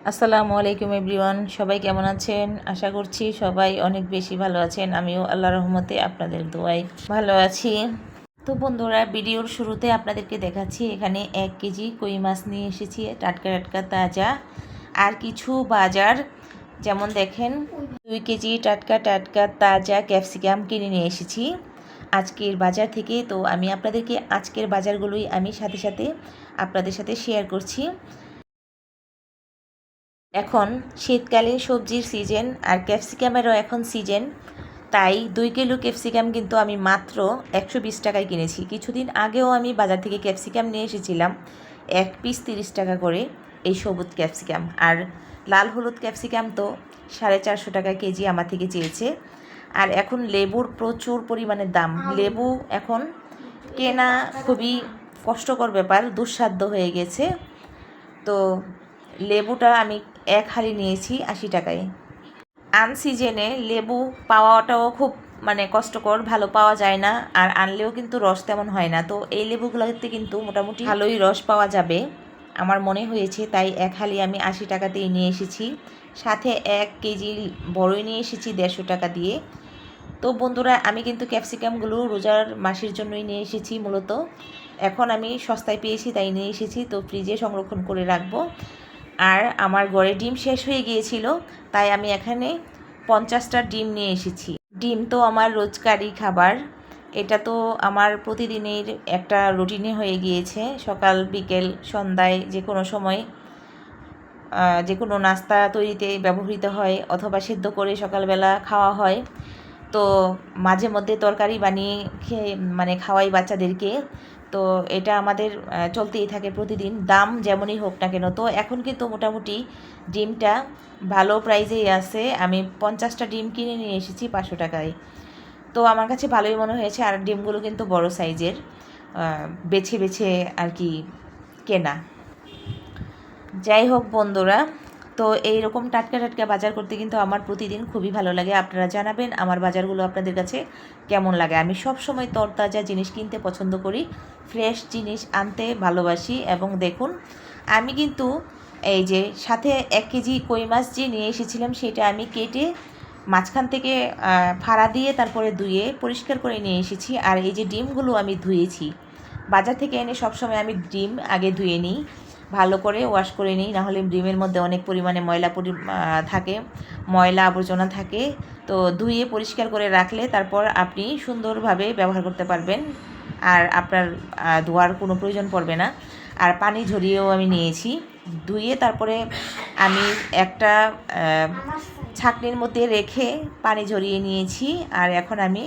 আসসালামু আলাইকুম এভরিওয়ান, সবাই কেমন আছেন? আশা করছি সবাই অনেক বেশি ভালো আছেন। আমিও আল্লাহর রহমতে আপনাদের দোয়ায় ভালো আছি। তো বন্ধুরা, ভিডিওর শুরুতে আপনাদেরকে দেখাচ্ছি এখানে 1 কেজি কই মাছ নিয়ে এসেছি, টাটকা টাটকা তাজা। আর কিছু বাজার, যেমন দেখেন 2 কেজি টাটকা টাটকা তাজা ক্যাপসিকাম কিনে নিয়ে এসেছি আজকের বাজার থেকে। তো আমি আপনাদেরকে আজকের বাজারগুলোই আমি সাথে সাথে আপনাদের সাথে শেয়ার করছি। এখন শীতকালীন সবজির সিজন, আর ক্যাপসিকামেরও এখন সিজন। তাই 2 কিলো ক্যাপসিকাম কিন্তু আমি মাত্র 120 টাকায় কিনেছি। কিছুদিন আগেও আমি বাজার থেকে ক্যাপসিকাম নিয়ে এসেছিলাম 1 পিস 30 টাকা করে, এই সবুজ ক্যাপসিকাম। আর লাল হলুদ ক্যাপসিকাম তো 450 টাকা কেজি আমার থেকে চেয়েছে। আর এখন লেবুর প্রচুর পরিমাণে দাম। লেবু এখন কেনা খুবই কষ্টকর ব্যাপার, দুঃসাধ্য হয়ে গেছে। তো লেবুটা আমি 1 হালি নিয়েছি 80 টাকায়। আনসিজনে লেবু পাওয়াটাও খুব কষ্টকর, ভালো পাওয়া যায় না। আর আনলেও কিন্তু রস তেমন হয় না। তো এই লেবুগুলোতে কিন্তু মোটামুটি ভালোই রস পাওয়া যাবে আমার মনে হয়েছে। তাই 1 হালি আমি 80 টাকাতেই নিয়ে এসেছি। সাথে 1 কেজি বড়ই নিয়ে এসেছি 150 টাকা দিয়ে। তো বন্ধুরা, আমি কিন্তু ক্যাপসিকামগুলো রোজার মাসের জন্যই নিয়ে এসেছি মূলত। এখন আমি সস্তায় পেয়েছি তাই নিয়ে এসেছি, তো ফ্রিজে সংরক্ষণ করে রাখবো। আর আমার ঘরে ডিম শেষ হয়ে গিয়েছিল, তাই আমি এখানে 50টা ডিম নিয়ে এসেছি। ডিম তো আমার রোজকারই খাবার, এটা তো আমার প্রতিদিনের একটা রুটিনে হয়ে গিয়েছে। সকাল বিকেল সন্ধ্যায় যে কোনো সময় যে কোনো নাস্তা তৈরিতে ব্যবহৃত হয়, অথবা সেদ্ধ করে সকালবেলা খাওয়া হয়। তো মাঝে মধ্যে তরকারি বানিয়ে খাওয়াই বাচ্চাদেরকে। তো এটা আমাদের চলতেই থাকে প্রতিদিন, দাম যেমনই হোক না কেন। তো এখন কিন্তু মোটামুটি ডিমটা ভালো প্রাইজেই আছে। আমি 50টা ডিম কিনে নিয়ে এসেছি 500 টাকায়। তো আমার কাছে ভালোই মনে হয়েছে। আর ডিমগুলো কিন্তু বড় সাইজের, বেছে বেছে আর কি কেনা। যাই হোক বন্ধুরা, তো এই রকম টাটকা টাটকা বাজার করতে কিন্তু আমার প্রতিদিন খুবই ভালো লাগে। আপনারা জানাবেন আমার বাজারগুলো আপনাদের কাছে কেমন লাগে। আমি সব সময় তরতাজা জিনিস কিনতে পছন্দ করি, ফ্রেশ জিনিস আনতে ভালোবাসি। এবং দেখুন, আমি কিন্তু এই যে সাথে 1 কেজি কই মাছ যে নিয়ে এসেছিলাম, সেটা আমি কেটে মাঝখান থেকে ফাড়া দিয়ে তারপরে ধুয়ে পরিষ্কার করে নিয়ে এসেছি। আর এই যে ডিমগুলো আমি ধুয়েছি, বাজার থেকে এনে সবসময় আমি ডিম আগে ধুয়ে নিই, ভালো করে ওয়াশ করে নিই। নাহলে ডিমের মধ্যে অনেক পরিমাণে থাকে, ময়লা আবর্জনা থাকে। তো ধুয়ে পরিষ্কার করে রাখলে তারপর আপনি সুন্দরভাবে ব্যবহার করতে পারবেন, আর আপনার ধোয়ার কোনো প্রয়োজন পড়বে না। আর পানি ঝরিয়েও আমি নিয়েছি, ধুয়ে তারপরে আমি একটা ছাঁকনির মধ্যে রেখে পানি ঝরিয়ে নিয়েছি। আর এখন আমি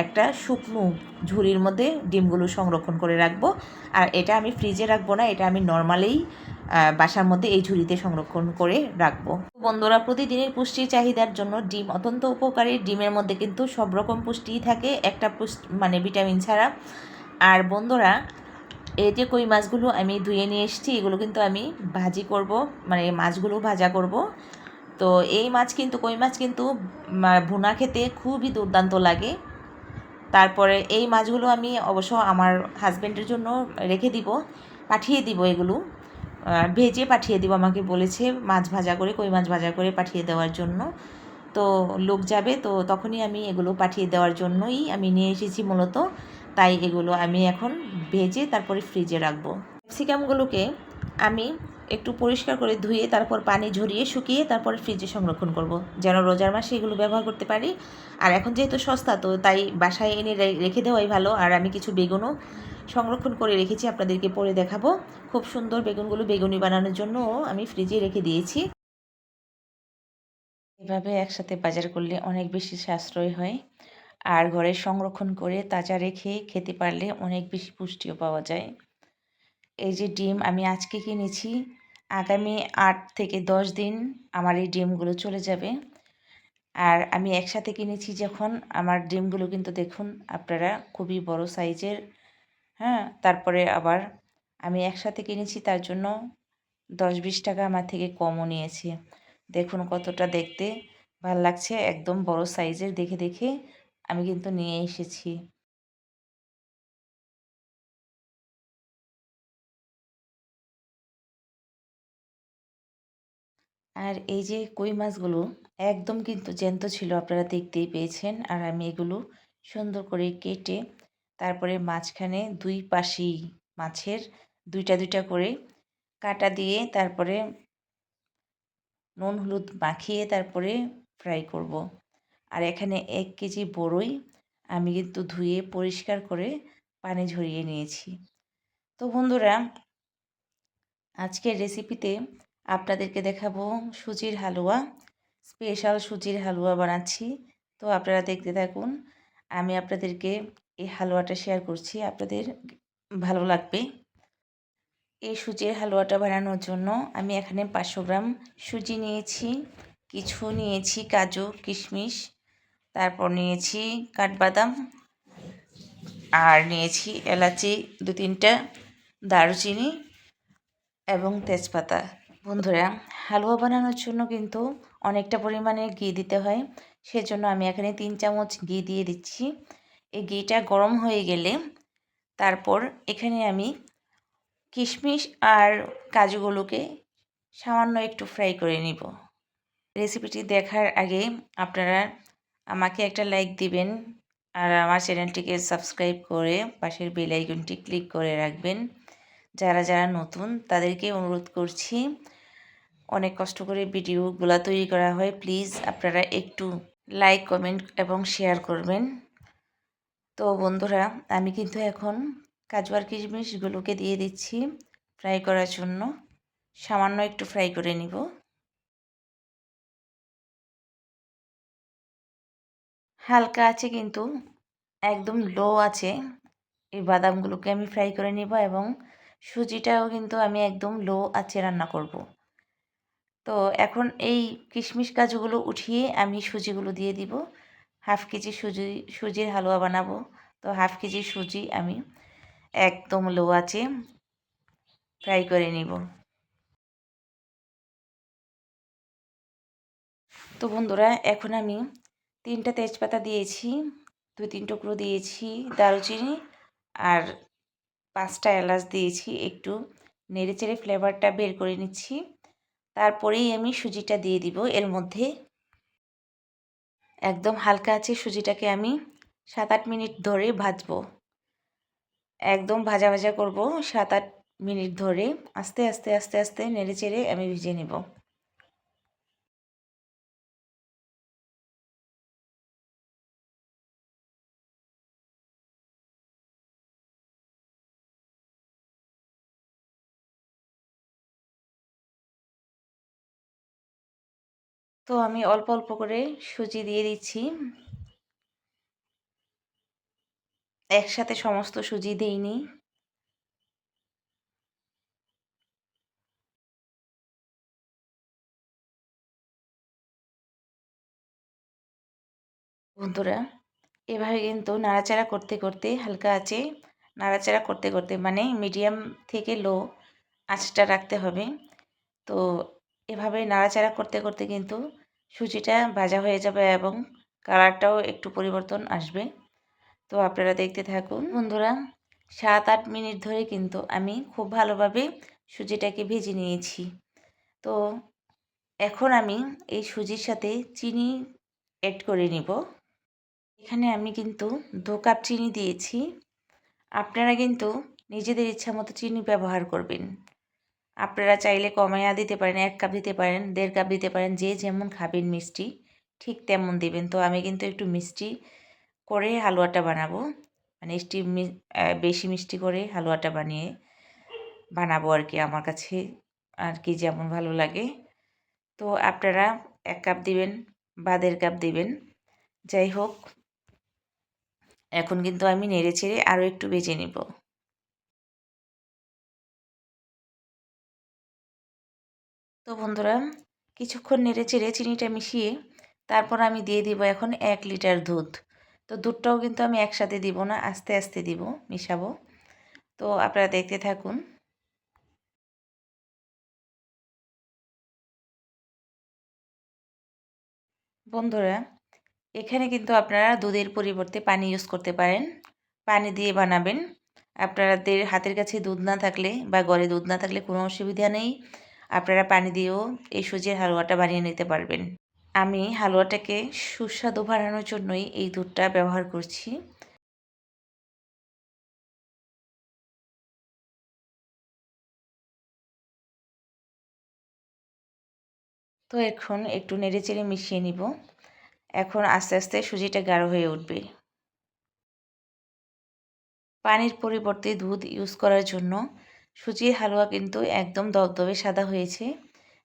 একটা শুকনো ঝুড়ির মধ্যে ডিমগুলো সংরক্ষণ করে রাখবো। আর এটা আমি ফ্রিজে রাখবো না, এটা আমি নর্মালেই বাসার মধ্যে এই ঝুড়িতে সংরক্ষণ করে রাখবো। বন্ধুরা, প্রতিদিনের পুষ্টির চাহিদার জন্য ডিম অত্যন্ত উপকারী। ডিমের মধ্যে কিন্তু সব রকম পুষ্টিই থাকে, একটা ভিটামিন ছাড়া। আর বন্ধুরা, এই যে কই মাছগুলো আমি ধুয়ে নিয়ে এসেছি, এগুলো কিন্তু আমি ভাজি করব, মাছগুলো ভাজা করব। তো এই মাছ কিন্তু, কই মাছ কিন্তু ভুনা খেতে খুবই দুর্দান্ত লাগে। তারপরে এই মাছগুলো আমি অবশ্য আমার হাজব্যান্ডের জন্য রেখে দিব, পাঠিয়ে দিব। এগুলো ভেজে পাঠিয়ে দিব, আমাকে বলেছে মাছ ভাজা করে, কই মাছ ভাজা করে পাঠিয়ে দেওয়ার জন্য। তো লোক যাবে, তো তখনই আমি এগুলো পাঠিয়ে দেওয়ার জন্যই আমি নিয়ে এসেছি মূলত। তাই এগুলো আমি এখন ভেজে তারপরে ফ্রিজে রাখবো। ক্যাপসিকামগুলোকে আমি একটু পরিষ্কার করে ধুয়ে তারপর পানি ঝরিয়ে শুকিয়ে তারপরে ফ্রিজে সংরক্ষণ করব, যেন রোজার মাসে এগুলো ব্যবহার করতে পারি। আর এখন যেহেতু সস্তা, তো তাই বাসায় এনে রেখে দেওয়াই ভালো। আর আমি কিছু বেগুনও সংরক্ষণ করে রেখেছি, আপনাদেরকে পরে দেখাবো। খুব সুন্দর বেগুনগুলো, বেগুনি বানানোর জন্য আমি ফ্রিজে রেখে দিয়েছি। এভাবে একসাথে বাজার করলে অনেক বেশি সাশ্রয় হয়। আর ঘরে সংরক্ষণ করে তাজা রেখে খেতে পারলে অনেক বেশি পুষ্টিও পাওয়া যায়। এই যে ডিম আমি আজকে কিনেছি, আগামী 8 থেকে 10 দিন আমার এই ডিমগুলো চলে যাবে। আর আমি একসাথে কিনেছি যখন, আমার ডিমগুলো কিন্তু দেখুন আপনারা খুবই বড় সাইজের। হ্যাঁ, তারপরে আবার আমি একসাথে কিনেছি, তার জন্য 10-20 টাকা আমার থেকে কমও নিয়েছে। দেখুন কতটা দেখতে ভাল লাগছে, একদম বড় সাইজের। দেখে দেখে আমি কিন্তু নিয়ে এসেছি। আর এই যে কই মাছগুলো একদম কিন্তু জ্যান্ত ছিল, আপনারা দেখতেই পেয়েছেন। আর আমি এগুলো সুন্দর করে কেটে তারপরে মাঝখানে দুই পাশেই মাছের দুইটা দুইটা করে কাটা দিয়ে তারপরে নুন হলুদ মাখিয়ে তারপরে ফ্রাই করব। আর এখানে 1 কেজি বড়ই আমি কিন্তু ধুয়ে পরিষ্কার করে পানি ঝরিয়ে নিয়েছি। তো বন্ধুরা, আজকের রেসিপিতে আপনাদেরকে দেখাবো সুজির হালুয়া। স্পেশাল সুজির হালুয়া বানাচ্ছি। তো আপনারা দেখতে থাকুন। আমি আপনাদেরকে এই হালুয়াটা শেয়ার করছি, আপনাদের ভালো লাগবে। এই সুজির হালুয়াটা বানানোর জন্য আমি এখানে 500 গ্রাম সুজি নিয়েছি, কিছু নিয়েছি কাজু কিশমিশ, তারপর নিয়েছি কাঠবাদাম, আর নিয়েছি এলাচি 2-3টা, দারুচিনি এবং তেজপাতা। বন্ধুরা, হালুয়া বানানোর জন্য কিন্তু অনেকটা পরিমাণে ঘি দিতে হয়, সেজন্য আমি এখানে 3 চামচ ঘি দিয়ে দিচ্ছি। এই ঘিটা গরম হয়ে গেলে তারপর এখানে আমি কিশমিশ আর কাজুগুলোকে সামান্য একটু ফ্রাই করে নিব। রেসিপিটি দেখার আগে আপনারা আমাকে একটা লাইক দিবেন আর আমার চ্যানেলটিকে সাবস্ক্রাইব করে পাশের বেল আইকনটি ক্লিক করে রাখবেন। যারা যারা নতুন তাদেরকে অনুরোধ করছি, অনেক কষ্ট করে ভিডিওগুলো তৈরি করা হয়, প্লিজ আপনারা একটু লাইক কমেন্ট এবং শেয়ার করবেন। তো বন্ধুরা, আমি কিন্তু এখন কাজু আর কিশমিশগুলোকে দিয়ে দিচ্ছি ফ্রাই করার জন্য। সামান্য একটু ফ্রাই করে নিব। হালকা আছে কিন্তু একদম লো আছে এই বাদামগুলোকে আমি ফ্রাই করে নিব, এবং সুজিটাও কিন্তু আমি একদম লো আঁচে রান্না করব। তো এখন এই কিশমিশ কাজুগুলো উঠিয়ে আমি সুজিগুলো দিয়ে দিব। হাফ কেজি সুজির হালুয়া বানাবো, তো হাফ কেজি সুজি আমি একদম লো আঁচে ফ্রাই করে নিব। তো বন্ধুরা, এখন আমি 3টা তেজপাতা দিয়েছি, 2-3 টুকরো দিয়েছি দারুচিনি, আর 5টা এলাচ দিয়েছি। একটু নেড়েচেড়ে ফ্লেভারটা বের করে নিচ্ছি। তারপরেই আমি সুজিটা দিয়ে দিব এর মধ্যে। একদম হালকা আছে সুজিটাকে আমি 7-8 মিনিট ধরে ভাজবো। একদম ভাজা ভাজা করব 7-8 মিনিট ধরে। আস্তে আস্তে আস্তে আস্তে নেড়েচেড়ে আমি ভেজে নেব। তো আমি অল্প অল্প করে সুজি দিয়ে দিচ্ছি, একসাথে সমস্ত সুজি দিইনি। বন্ধুরা, এভাবে কিন্তু নাড়াচাড়া করতে করতে হালকা আঁচে নাড়াচাড়া করতে করতে, মানে মিডিয়াম থেকে লো আঁচটা রাখতে হবে। তো এভাবে নাড়াচাড়া করতে করতে কিন্তু সুজিটা ভাজা হয়ে যাবে এবং কালারটাও একটু পরিবর্তন আসবে। তো আপনারা দেখতে থাকুন বন্ধুরা। 7-8 মিনিট ধরে কিন্তু আমি খুব ভালোভাবে সুজিটাকে ভেজে নিয়েছি। তো এখন আমি এই সুজির সাথে চিনি অ্যাড করে নিব। এখানে আমি কিন্তু 2 কাপ চিনি দিয়েছি। আপনারা কিন্তু নিজেদের ইচ্ছা মতো চিনি ব্যবহার করবেন। আপনারা চাইলে কমাইয়া দিতে পারেন, 1 কাপ দিতে পারেন, 1.5 কাপ দিতে পারেন, যে যেমন খাবেন মিষ্টি ঠিক তেমন দিবেন। তো আমি কিন্তু একটু মিষ্টি করে হালুয়াটা বানাবো, মানে বেশি মিষ্টি করে হালুয়াটা বানাবো আর কি, আমার কাছে আর কি যেমন ভালো লাগে। তো আপনারা 1 কাপ দিবেন বা 1.5 কাপ দিবেন, যাই হোক। এখন কিন্তু আমি নেড়েচেড়ে আরও একটু ভেজে নিব। তো বন্ধুরা, কিছুক্ষণ নেড়েচেড়ে চিনিটা মিশিয়ে তারপর আমি দিয়ে দিব এখন 1 লিটার দুধ। তো দুধটাও কিন্তু আমি একসাথে দিব না, আস্তে আস্তে দিব, মিশাবো। তো আপনারা দেখতে থাকুন। বন্ধুরা, এখানে কিন্তু আপনারা দুধের পরিবর্তে পানি ইউজ করতে পারেন, পানি দিয়ে বানাবেন। আপনাদের হাতের কাছে দুধ না থাকলে বা ঘরে দুধ না থাকলে কোনো অসুবিধা নেই, আপনারা পানি দিয়েও এই সুজির হালুয়াটা বানিয়ে নিতে পারবেন। আমি হালুয়াটাকে সুস্বাদু বাড়ানোর জন্যই এই দুধটা ব্যবহার করছি। তো এখন একটু নেড়েচেড়ে মিশিয়ে নিব। এখন আস্তে আস্তে সুজিটা গাঢ় হয়ে উঠবে। পানির পরিবর্তে দুধ ইউজ করার জন্য সুজির হালুয়া কিন্তু একদম দবদবে সাদা হয়েছে,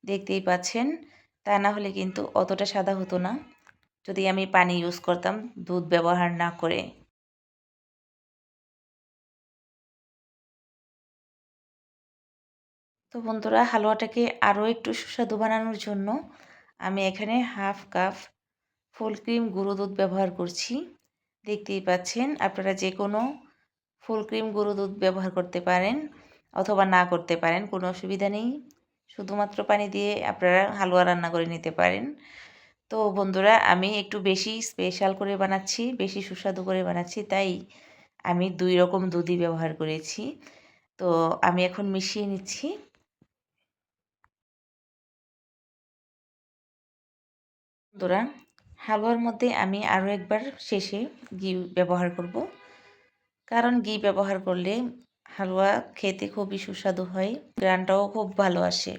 দেখতেই পাচ্ছেন। তা না হলে কিন্তু অতটা সাদা হতো না যদি আমি পানি ইউজ করতাম দুধ ব্যবহার না করে। তো বন্ধুরা, হালুয়াটাকে আরও একটু সুস্বাদু বানানোর জন্য আমি এখানে হাফ কাপ ফুল ক্রিম গুঁড়ো দুধ ব্যবহার করছি। দেখতেই পাচ্ছেন, আপনারা যে কোনো ফুল ক্রিম গুঁড়ো দুধ ব্যবহার করতে পারেন অথবা না করতে পারেন, কোনো অসুবিধা নেই। শুধুমাত্র পানি দিয়ে আপনারা হালুয়া রান্না করে নিতে পারেন। তো বন্ধুরা, আমি একটু বেশি স্পেশাল করে বানাচ্ছি, বেশি সুস্বাদু করে বানাচ্ছি, তাই আমি 2 রকম দুধই ব্যবহার করেছি। তো আমি এখন মিশিয়ে নিচ্ছি। বন্ধুরা, হালুয়ার মধ্যে আমি আরও একবার শেষে ঘি ব্যবহার করব, কারণ ঘি ব্যবহার করলে হালুয়া খেতে খুবই সুস্বাদু হয়, গ্রানটাও খুব ভালো আসে।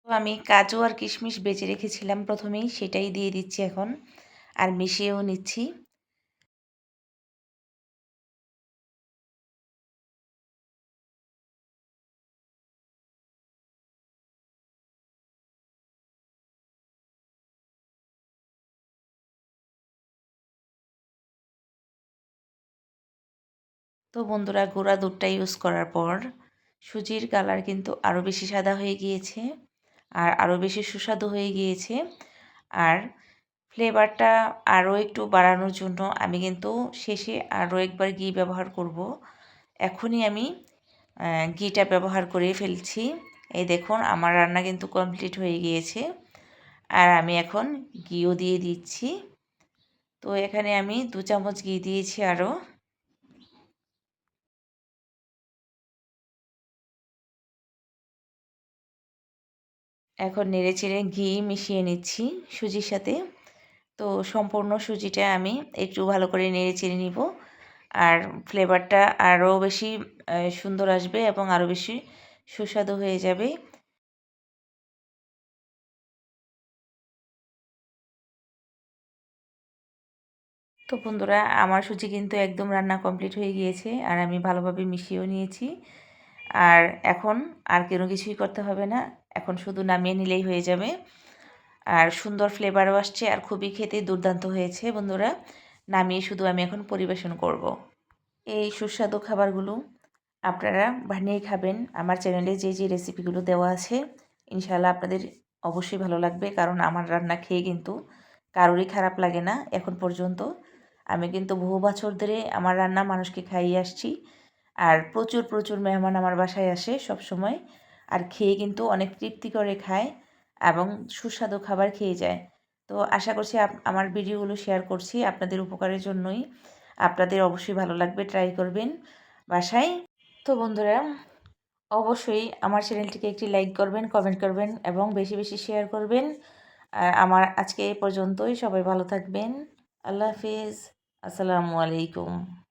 তো আমি কাজু আর কিশমিশ বেঁচে রেখেছিলাম প্রথমেই, সেটাই দিয়ে দিচ্ছি এখন, আর মিশিয়েও নিচ্ছি। তো বন্ধুরা, গুঁড়া দুধটা ইউজ করার পর সুজির কালার কিন্তু আরও বেশি সাদা হয়ে গিয়েছে আর আরও বেশি সুস্বাদু হয়ে গিয়েছে। আর ফ্লেভারটা আরও একটু বাড়ানোর জন্য আমি কিন্তু শেষে আরও একবার ঘি ব্যবহার করব। এখনই আমি ঘিটা ব্যবহার করে ফেলছি। এই দেখুন, আমার রান্না কিন্তু কমপ্লিট হয়ে গিয়েছে আর আমি এখন ঘিও দিয়ে দিচ্ছি। তো এখানে আমি 2 চামচ ঘি দিয়েছি আরও। এখন নেড়েচেড়ে ঘি মিশিয়ে নিচ্ছি সুজির সাথে। তো সম্পূর্ণ সুজিটা আমি একটু ভালো করে নেড়েচেড়ে নিব, আর ফ্লেভারটা আরও বেশি সুন্দর আসবে এবং আরও বেশি সুস্বাদু হয়ে যাবে। তো বন্ধুরা, আমার সুজি কিন্তু একদম রান্না কমপ্লিট হয়ে গিয়েছে আর আমি ভালোভাবে মিশিয়েও নিয়েছি। আর এখন আর কোনো কিছুই করতে হবে না, এখন শুধু নামিয়ে নিলেই হয়ে যাবে। আর সুন্দর ফ্লেভারও আসছে আর খুবই খেতে দুর্দান্ত হয়েছে বন্ধুরা। নামিয়ে শুধু আমি এখন পরিবেশন করব। এই সুস্বাদু খাবারগুলো আপনারা বানিয়ে খাবেন। আমার চ্যানেলে যে যে রেসিপিগুলো দেওয়া আছে, ইনশাআল্লাহ আপনাদের অবশ্যই ভালো লাগবে, কারণ আমার রান্না খেয়ে কিন্তু কারোরই খারাপ লাগে না এখন পর্যন্ত। আমি কিন্তু বহু বছর ধরে আমার রান্না মানুষকে খাইয়ে আসছি, আর প্রচুর প্রচুর মেহমান আমার বাসায় আসে সব সময়, আর খেয়ে কিন্তু অনেক তৃপ্তি করে খায় এবং সুস্বাদু খাবার খেয়ে যায়। তো আশা করছি আমার ভিডিওগুলো শেয়ার করছি আপনাদের উপকারের জন্যই। আপনাদের অবশ্যই ভালো লাগবে, ট্রাই করবেন বাসায়। তো বন্ধুরা, অবশ্যই আমার চ্যানেলটিকে একটি লাইক করবেন, কমেন্ট করবেন এবং বেশি বেশি শেয়ার করবেন। আর আমার আজকে এই পর্যন্তই। সবাই ভালো থাকবেন। আল্লাহ হাফিজ। আসসালামু আলাইকুম।